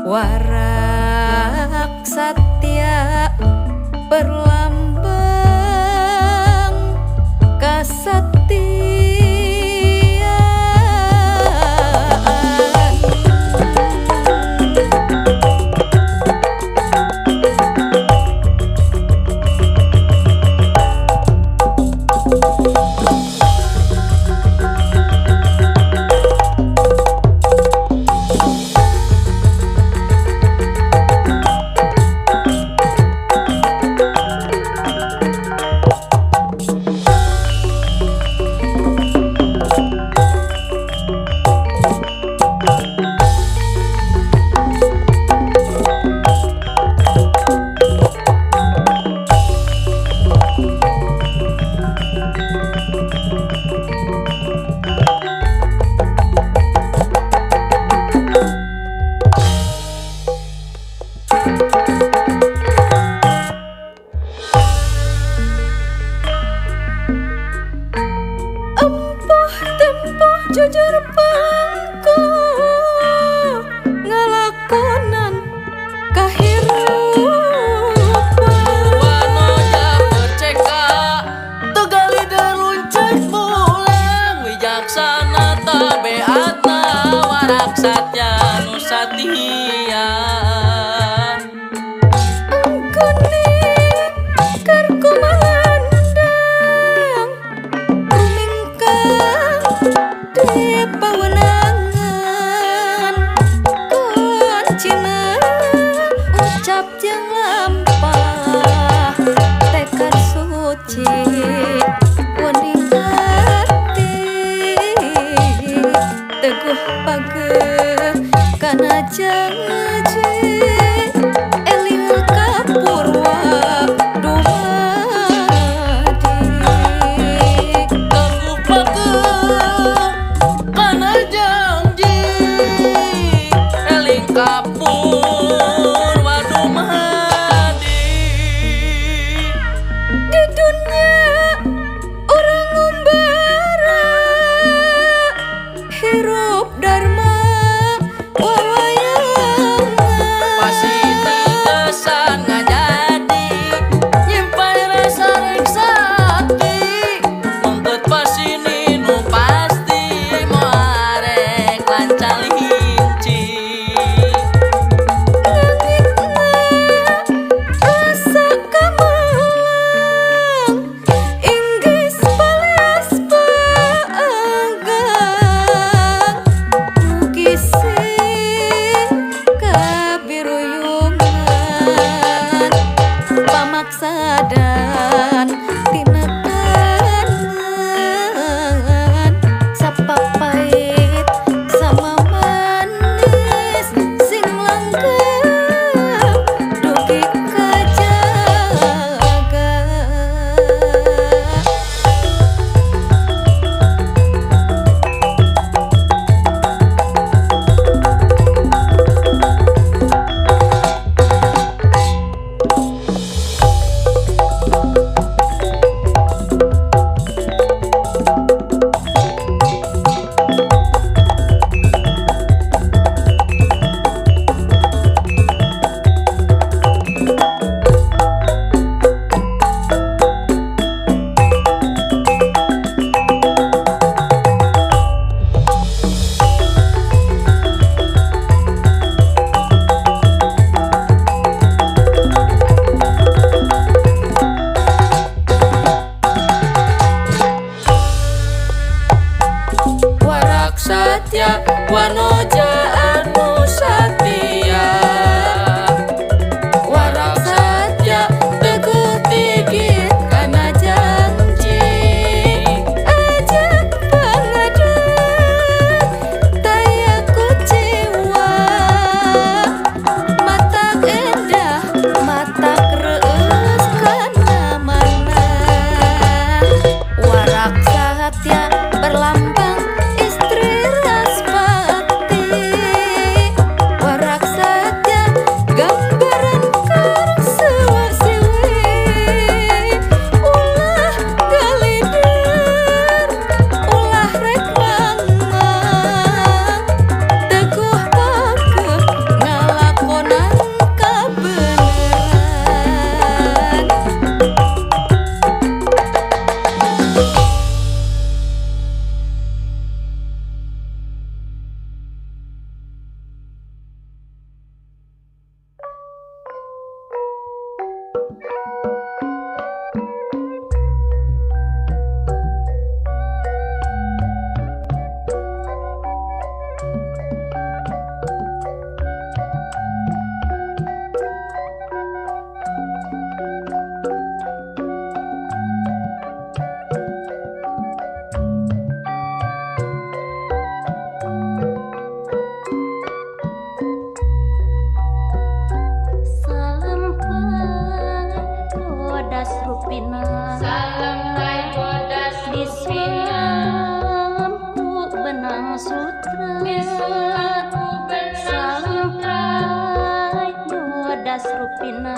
Warak satya perlambang kasatiaan. Empuh tempuh jujur pangko ngalakonan kahirupan. Wanoja berceka tegali deruncek pulang wijaksana tabeatna warak satya nu satia. Anggone keur kumandang rumingkang di pawenangan kuncina ucap jeung lampah tekad suci wening hati teguh pageh kana janji eling kapurwa dumadi. Teguh pageh kana janji eling kapur waduh mahadi. Di dunia orang ngumbara hirup dharma wawayangan. Pasina kesan ngajadi nyimpan rasa reksati mengket pasini nu pasti moarek lancar hinci. bodas rupina salam hai bodas rupina Islam ku benang sutra Islam ku benang salam sutra hai bodas rupina